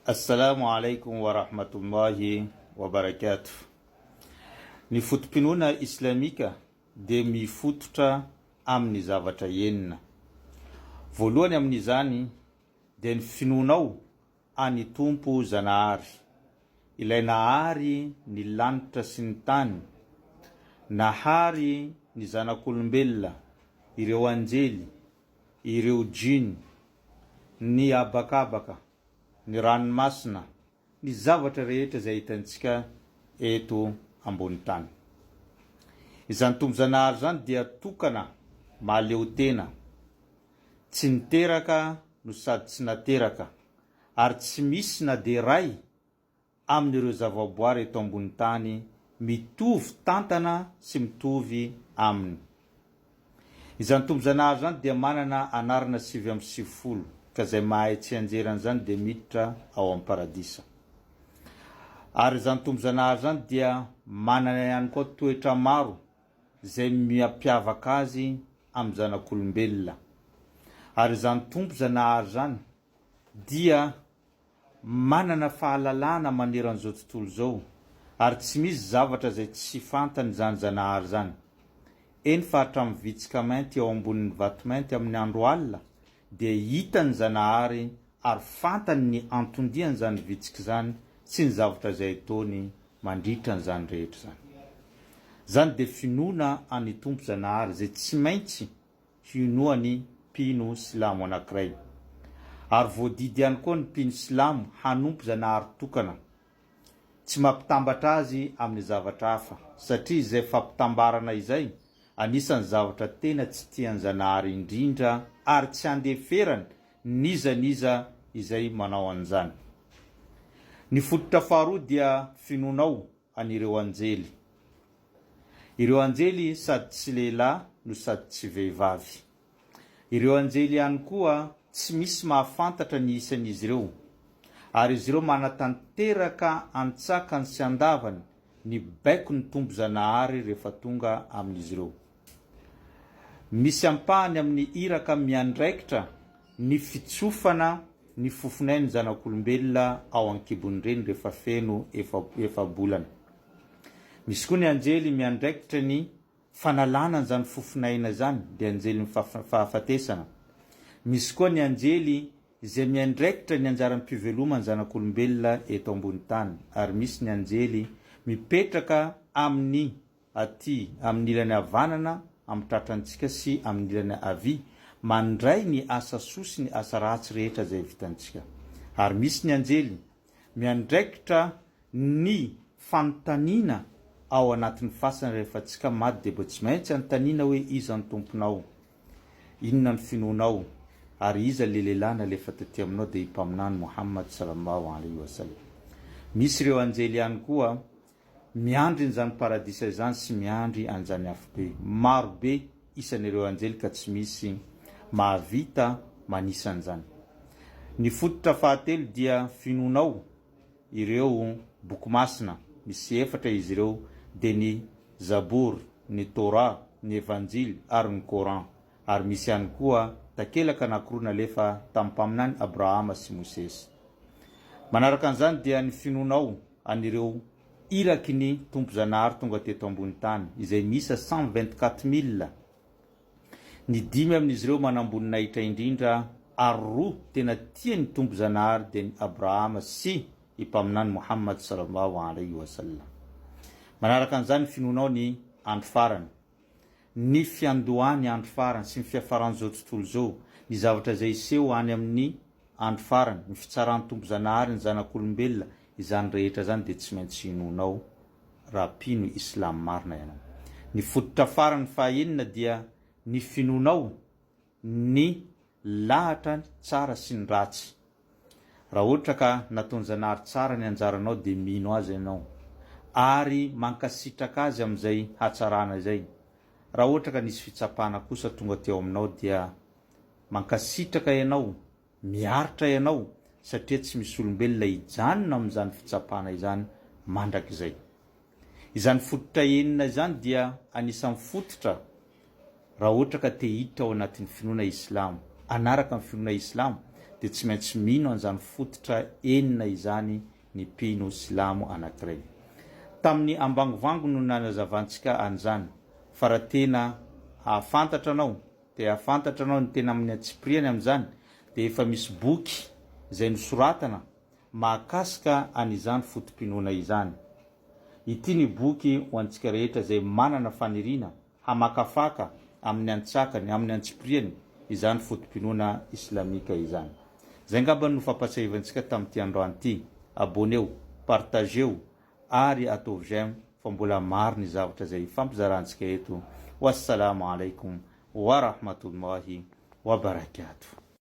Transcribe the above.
Assalamu alaikum wa rahmatullahi wa barakatuh. Ny fotom-pinoana islamika dia mifototra amin'ny zavatra enina. Voalohany amin'izany dia ny finoanao any tompo Zanahary. Ilay nahary ny lanitra sy ny tany, nahary ny zanak'olombelona, ireo anjely, ireo jiny, ny abakabaka, ny ranomasina, ny zavatra rehetra izay hitantsika eto ambony tany. Izany tompo Zanahary zany dia tokana mahaleo tena, tsy niteraka no sady tsy nateraka, ary tsy misy na dia ray amin'ireo zavaboary eto ambony tany mitovy tantana sy mitovy aminy. Izany tompo Zanahary zany dia manana anarana 750, ka izay mahay tsy anjerany zany dia miditra ao amin'ny paradisa. Ary izany tompo Zanahary zany dia manana ihany koa toetra maro izay mampiavaka azy amin'ny zanak'olombelona. Ary izany tompo Zanahary zany dia manana fahalalana maneran'izao tontolo izao, ary tsy misy zavatra izay tsy fantany zany Zanahary zany. Eny fa hatramin'ny vitsika mainty ao ambonin'ny vato mainty amin'ny andro alina dia hitany Zanahary ary fantany ny antondiany zany vitsika zany sy ny zavatra izay ataony mandritra n'izany rehetra zany. Zany dia finoana any tompo Zanahary izay tsy maintsy hinoan'ny mpino silamo anankiray. Ary voadidy ihany koa ny mpino silamo hanompo Zanahary tokana, tsy mampitambatra azy amin'ny zavatra hafa, satria izay fampitambarana izay anisan'ny zavatra tena tsy tian'ny Zanahary indrindra ary tsy andeferany niza izay manao an'izany. Ny fototra faharoa dia finoanao an'ireo anjely. Ireo anjely sady tsy lehilahy no sady tsy vehivavy. Ireo anjely ihany koa tsy misy mahafantatra ny isan'izy ireo, ary izy ireo manatanteraka antsakany sy andavany ny baiko ny tompo Zanahary rehefa tonga amin'izy ireo. Misy ampahany amin'ny iraka miandraikitra ny fitsofana ny fofonay ny zanak'olombelona ao an-kibon'ireny rehefa feno efa-bolana. Misy koa ny anjely miandraikitra ny fanalana zany fofonaina zany, dia anjely fahafatesana. Misy koa ny anjely izay miandraikitra ny anjaram-pivelomany zanak'olombelona eto ambony tany, ary misy ny anjely mipetraka amin'ny amin'ny ilany havanana amin'ny tratrantsika sy amin'ny ilany havia, mandray ny asa soa sy ny asa ratsy rehetra izay vitantsika. Ary misy ny anjely miandraikitra ny fanontaniana ao anatin'ny fasana rehefa tsika maty dia mbo tsy maintsy anontaniana hoe iza ny tomponao, inona ny finoanao, ary iza le lehilahy nalefa taty aminao dia impaminany Muhammad sallallahu alaihi wasallam. Misy ireo anjely ihany koa miandry n'izany paradisa izany sy miandry an'izany afobe. Maro be isan'ireo anjely ka tsy misy mahavita manisan'izany. Ny fototra fahatelo dia finoanao ireo boky masina. Misy 4 izy ireo, dia ny Zabur, ny Torah, ny Evanjily ary ny Coran. Ary misy ihany koa takelaka anankiroa nalefa tamin'ny mpaminany Abrahama sy Mosesy. Manaraka an'izany dia ny finoanao an'ireo iraky ny tompo Zanahary tonga teto ambony tany, izay misa 124,000. Ny 5 amin'izy ireo manamboninahitra indrindra, ary 2 tena tia ny tompo Zanahary dia ny Abrahama sy i mpaminany Muhammad sallallahu alaihi wasallam. Manaraka an'izany finoanao ny andro farany, ny fiandohany andro farany sy ny fiafaran'izao tontolo izao, ny zavatra izay iseho any amin'ny andro farany, ny fitsaran'ny tompo Zanahary ny zanak'olombelona, izany rehetra zany dia tsy maintsy hinoanao raha mpino islam marina ianao. Ny fototra farany fahaenina dia ny finoanao ny lahatra tsara sy ny ratsy. Raha ohatra ka nataony Zanahary tsara ny anjaranao dia mino azy ianao, ary mankasitraka azy amin'izay hatsarana izay. Raha ohatra ka nisy fitsapana kosa tonga teo aminao dia mankasitraka ianao, miaritra ianao, satria tsy misy olombelona hijanona amin'izany fitsapana izany mandrakizay. Izany fototra enina izany dia anisan'ny fototra raha ohatra ka te hiditra ao anatin'ny finoana Islamo, anaraka ny finoana Islamo dia tsy maintsy mino an'izany fototra enina izany ny mpino silamo anankiray. Tamin'ny ambangovango no nanazavantsika an'izany, fa raha tena ahafantatra anao dia ahafantatra anao ny tena amin'ny atsipiriany amin'izany, dia efa misy boky izay nosoratana mahakasika an'izany fotom-pinoana izany. Ity ny boky ho antsika rehetra izay manana faniriana hamakafaka amin'ny antsakany, amin'ny antsipiriany izany fotom-pinoana islamika izany. Zay ngamba no fampasahivantsika tamin'ity androany ity. Abonneo, partageo ary atao j'aime fa mbola maro ny zavatra izay fampizarantsika eto. Wassalamu alaikum wa rahmatullahi wa barakatuh.